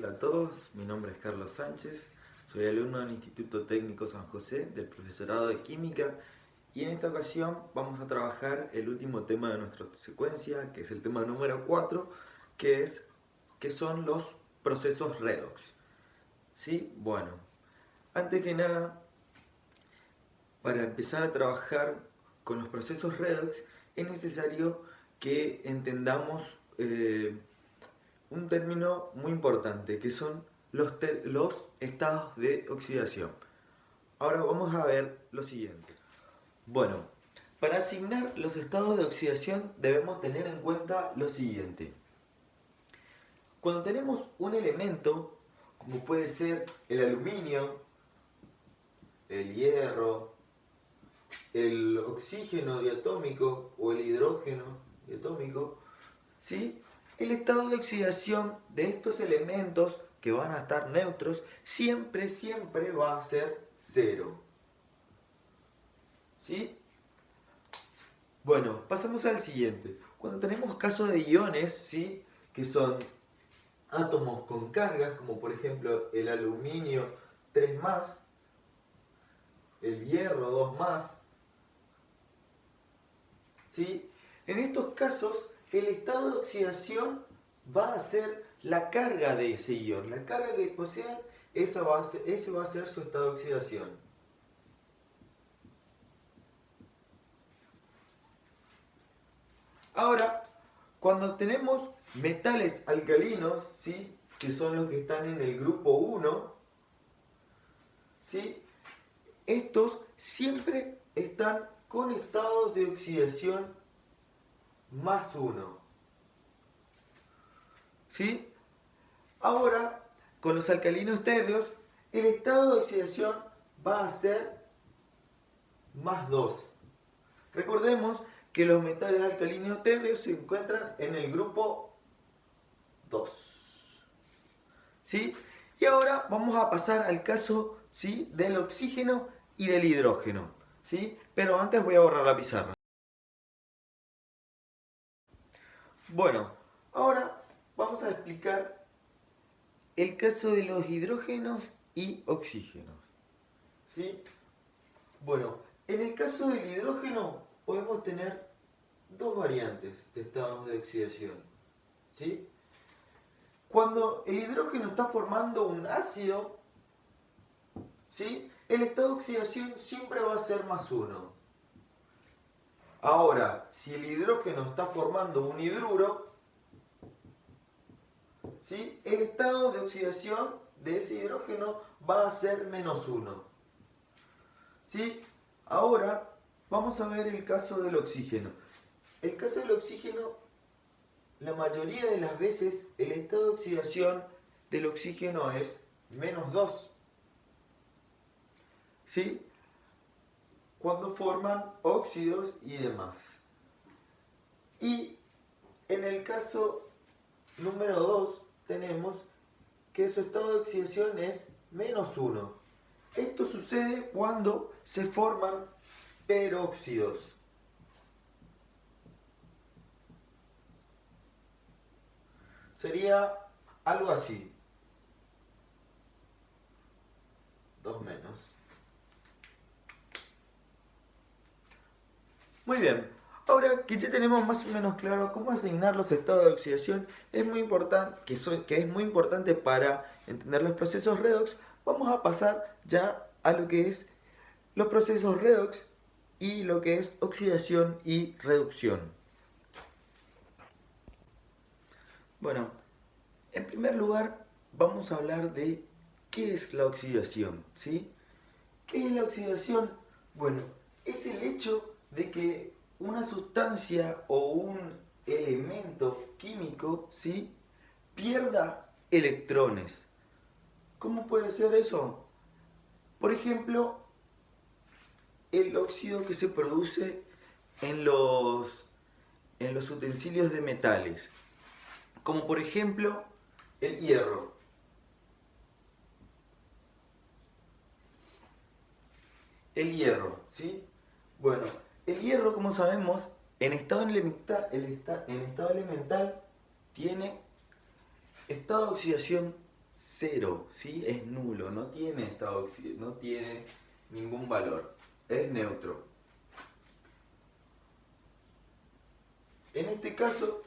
Hola a todos, mi nombre es Carlos Sánchez, soy alumno del Instituto Técnico San José del profesorado de Química y en esta ocasión vamos a trabajar el último tema de nuestra secuencia, que es el tema número 4, que son los procesos redox. ¿Sí? Bueno, antes que nada, para empezar a trabajar con los procesos redox es necesario que entendamos un término muy importante, que son los estados de oxidación. Ahora vamos a ver lo siguiente. Bueno, para asignar los estados de oxidación debemos tener en cuenta lo siguiente. Cuando tenemos un elemento, como puede ser el aluminio, el hierro, el oxígeno diatómico o el hidrógeno diatómico, ¿sí? El estado de oxidación de estos elementos que van a estar neutros siempre va a ser 0. ¿Sí? Bueno, pasamos al siguiente. Cuando tenemos casos de iones, ¿sí? Que son átomos con cargas, como por ejemplo el aluminio 3+, el hierro 2+, ¿sí? En estos casos, el estado de oxidación va a ser la carga de ese ion. La carga que poseen, ese va a ser su estado de oxidación. Ahora, cuando tenemos metales alcalinos, ¿sí? Que son los que están en el grupo 1, ¿sí? Estos siempre están con estado de oxidación +1. ¿Sí? Ahora, con los alcalinos térreos, el estado de oxidación va a ser +2. Recordemos que los metales alcalinos térreos se encuentran en el grupo 2. ¿Sí? Y ahora vamos a pasar al caso, ¿sí? Del oxígeno y del hidrógeno. ¿Sí? Pero antes voy a borrar la pizarra. Bueno, ahora vamos a explicar el caso de los hidrógenos y oxígenos. ¿Sí? Bueno, en el caso del hidrógeno podemos tener dos variantes de estados de oxidación. ¿Sí? Cuando el hidrógeno está formando un ácido, ¿sí? El estado de oxidación siempre va a ser +1. Ahora, si el hidrógeno está formando un hidruro, ¿sí? El estado de oxidación de ese hidrógeno va a ser -1. ¿Sí? Ahora vamos a ver el caso del oxígeno. El caso del oxígeno, la mayoría de las veces el estado de oxidación del oxígeno es -2. ¿Sí? Cuando forman óxidos y demás. Y en el caso número 2 tenemos que su estado de oxidación es -1. Esto sucede cuando se forman peróxidos. Sería algo así. 2 menos. Muy bien. Ahora que ya tenemos más o menos claro cómo asignar los estados de oxidación, es muy importante, que es muy importante para entender los procesos redox, vamos a pasar ya a lo que es los procesos redox y lo que es oxidación y reducción. Bueno, en primer lugar vamos a hablar de qué es la oxidación, ¿sí? ¿Qué es la oxidación? Bueno, es el hecho de que una sustancia o un elemento químico, ¿sí? Pierda electrones. ¿Cómo puede ser eso? Por ejemplo, el óxido que se produce en los utensilios de metales, como por ejemplo el hierro. El hierro, ¿sí? Bueno, el hierro, como sabemos, en estado elemental tiene estado de oxidación cero, ¿sí? Es nulo, no tiene estado no tiene ningún valor, es neutro. En este caso,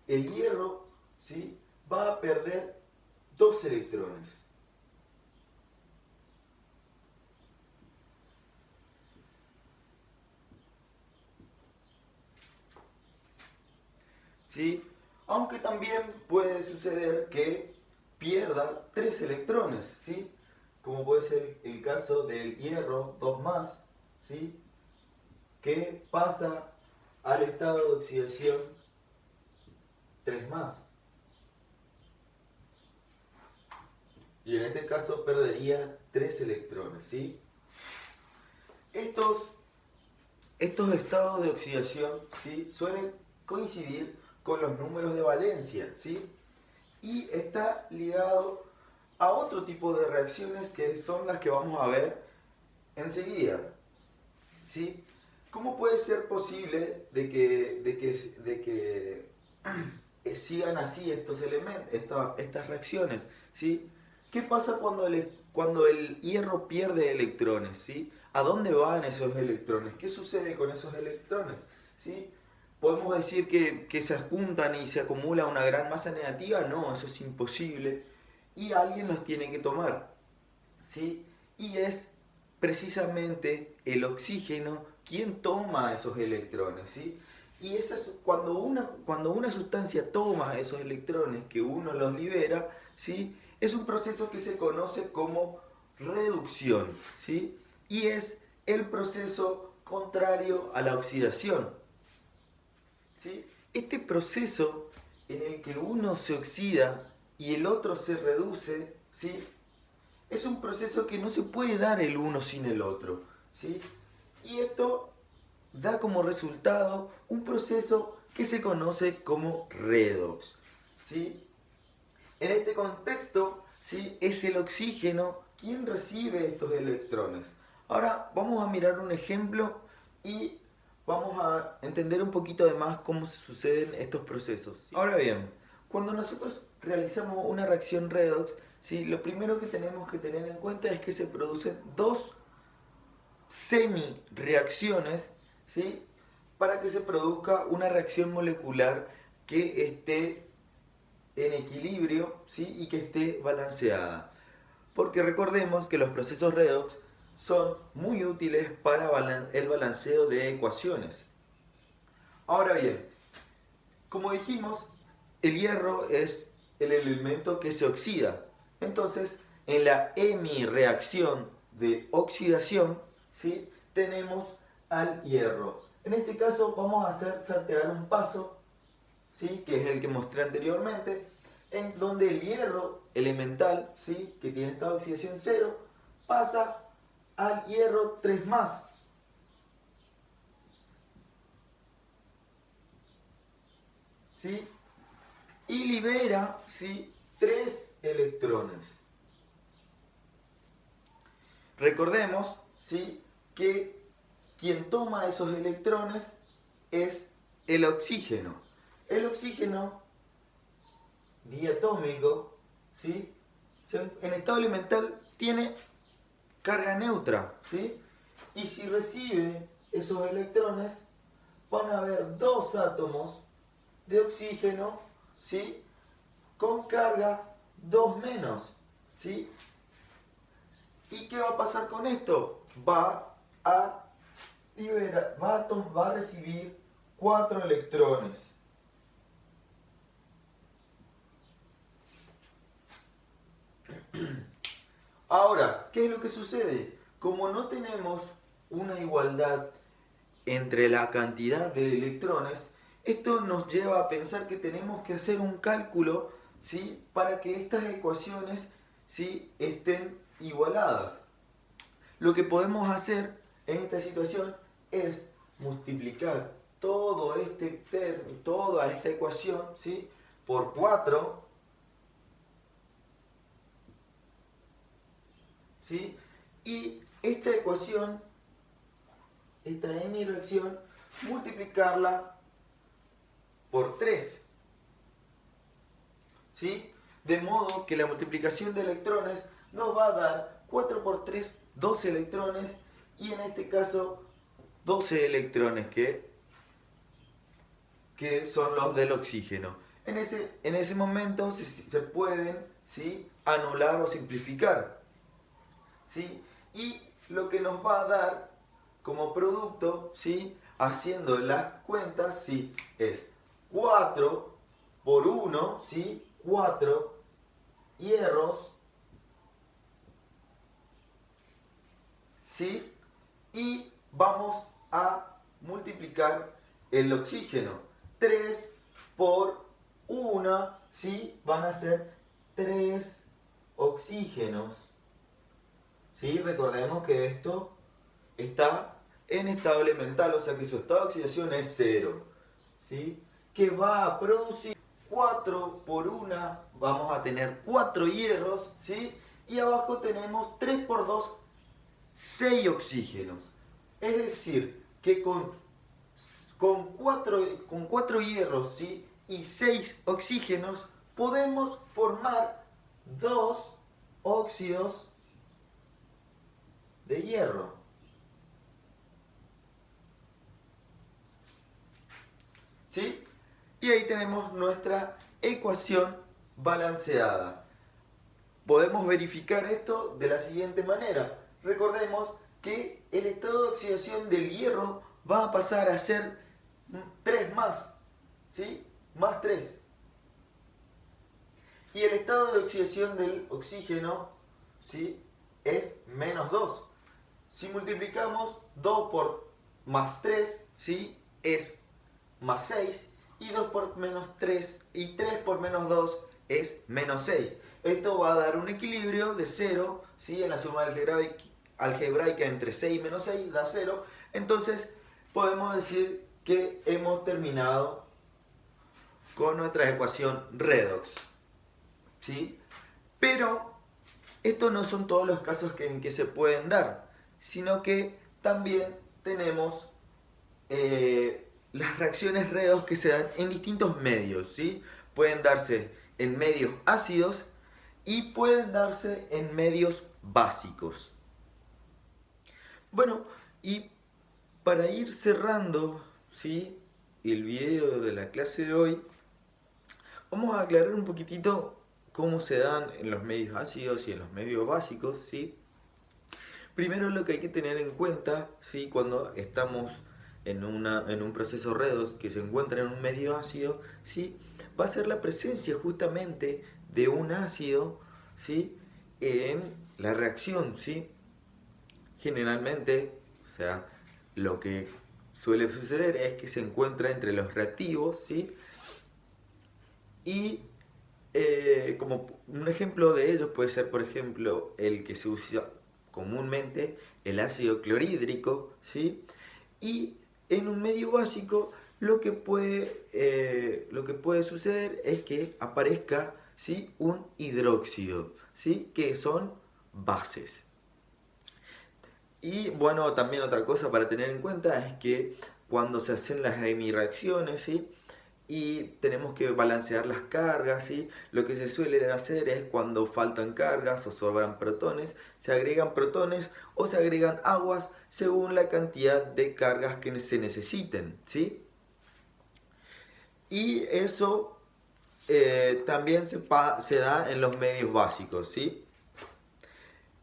el hierro, ¿sí?, va a perder 2 electrones. ¿Sí? Aunque también puede suceder que pierda 3 electrones, ¿sí? Como puede ser el caso del hierro 2 más, ¿sí?, que pasa al estado de oxidación 3 más. Y en este caso perdería 3 electrones, ¿sí? Estos estados de oxidación, ¿sí?, suelen coincidir con los números de valencia, ¿sí? Y está ligado a otro tipo de reacciones que son las que vamos a ver enseguida, ¿sí? ¿Cómo puede ser posible de que sigan así estos elementos, estas reacciones, ¿sí? ¿Qué pasa cuando el hierro pierde electrones, ¿sí? ¿A dónde van esos electrones? ¿Qué sucede con esos electrones? ¿Sí? ¿Podemos decir que se juntan y se acumula una gran masa negativa? No, eso es imposible. Y alguien los tiene que tomar, ¿sí? Y es precisamente el oxígeno quien toma esos electrones, ¿sí? Y cuando una sustancia toma esos electrones que uno los libera, ¿sí?, es un proceso que se conoce como reducción, ¿sí? Y es el proceso contrario a la oxidación, ¿sí? Este proceso en el que uno se oxida y el otro se reduce, ¿sí?, es un proceso que no se puede dar el uno sin el otro, ¿sí? Y esto da como resultado un proceso que se conoce como redox, ¿sí? En este contexto, ¿sí?, es el oxígeno quien recibe estos electrones. Ahora vamos a mirar un ejemplo y vamos a entender un poquito de más cómo se suceden estos procesos, ¿sí? Ahora bien, cuando nosotros realizamos una reacción redox, ¿sí?, lo primero que tenemos que tener en cuenta es que se producen dos semi-reacciones, ¿sí?, para que se produzca una reacción molecular que esté en equilibrio, ¿sí?, y que esté balanceada. Porque recordemos que los procesos redox son muy útiles para el balanceo de ecuaciones. Ahora bien, como dijimos, el hierro es el elemento que se oxida. Entonces, en la hemireacción de oxidación, ¿sí?, tenemos al hierro. En este caso vamos a hacer saltear un paso, ¿sí?, que es el que mostré anteriormente, en donde el hierro elemental, ¿sí?, que tiene estado de oxidación 0, pasa al hierro 3 más. ¿Sí? Y libera, ¿sí?, 3 electrones. Recordemos, ¿sí?, que quien toma esos electrones es el oxígeno. El oxígeno diatómico, ¿sí?, en estado elemental tiene carga neutra, ¿sí? Y si recibe esos electrones, van a haber dos átomos de oxígeno, ¿sí?, con carga 2 menos, ¿sí? ¿Y qué va a pasar con esto? Va a recibir 4 electrones. Ahora, ¿qué es lo que sucede? Como no tenemos una igualdad entre la cantidad de electrones, esto nos lleva a pensar que tenemos que hacer un cálculo, ¿sí?, para que estas ecuaciones, ¿sí?, estén igualadas. Lo que podemos hacer en esta situación es multiplicar toda esta ecuación, ¿sí?, por 4, ¿sí?, y esta ecuación, esta hemireacción, multiplicarla por 3, ¿sí? De modo que la multiplicación de electrones nos va a dar 4 por 3, 12 electrones, y en este caso 12 electrones que son los del oxígeno. En ese momento se pueden, ¿sí?, anular o simplificar, ¿sí? Y lo que nos va a dar como producto, ¿sí?, haciendo las cuentas, ¿sí?, es 4 por 1, ¿sí?, 4 hierros, ¿sí? Y vamos a multiplicar el oxígeno. 3 por 1, ¿sí?, van a ser 3 oxígenos, ¿sí? Recordemos que esto está en estado elemental, o sea que su estado de oxidación es 0, ¿sí? Que va a producir 4 por 1, vamos a tener 4 hierros, ¿sí? Y abajo tenemos 3 por 2, 6 oxígenos. Es decir, que con 4 hierros, ¿sí?, y 6 oxígenos podemos formar 2 óxidos de hierro. ¿Sí? Y ahí tenemos nuestra ecuación balanceada. Podemos verificar esto de la siguiente manera. Recordemos que el estado de oxidación del hierro va a pasar a ser 3 más, ¿sí? Más 3. Y el estado de oxidación del oxígeno, ¿sí?, es menos 2. Si multiplicamos 2 por más 3, ¿sí?, es más 6. Y 2 por menos 3 y 3 por menos 2 es menos 6. Esto va a dar un equilibrio de 0, ¿sí?, en la suma algebraica entre 6 y menos 6 da 0. Entonces podemos decir que hemos terminado con nuestra ecuación redox, ¿sí? Pero estos no son todos los casos en que se pueden dar, sino que también tenemos las reacciones redox que se dan en distintos medios, ¿sí? Pueden darse en medios ácidos y pueden darse en medios básicos. Bueno, y para ir cerrando, ¿sí?, el video de la clase de hoy, vamos a aclarar un poquitito cómo se dan en los medios ácidos y en los medios básicos, ¿sí? Primero, lo que hay que tener en cuenta, ¿sí?, cuando estamos en un proceso redox que se encuentra en un medio ácido, ¿sí?, va a ser la presencia justamente de un ácido, ¿sí?, en la reacción, ¿sí? Generalmente, o sea, lo que suele suceder es que se encuentra entre los reactivos, ¿sí? Y como un ejemplo de ellos puede ser, por ejemplo, el que se usa comúnmente, el ácido clorhídrico, ¿sí? Y en un medio básico lo que puede suceder es que aparezca, ¿sí?, un hidróxido, ¿sí?, que son bases. Y bueno, también otra cosa para tener en cuenta es que cuando se hacen las hemireacciones, ¿sí?, y tenemos que balancear las cargas, ¿sí?, lo que se suele hacer es cuando faltan cargas o sobran protones, se agregan protones o se agregan aguas según la cantidad de cargas que se necesiten, ¿sí? Y eso también se da en los medios básicos, ¿sí?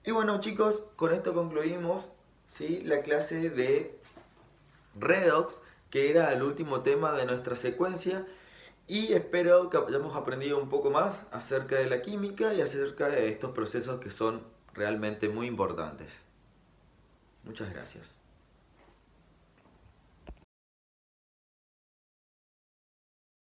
Y bueno, chicos, con esto concluimos, ¿sí?, la clase de redox, que era el último tema de nuestra secuencia, y espero que hayamos aprendido un poco más acerca de la química y acerca de estos procesos que son realmente muy importantes. Muchas gracias.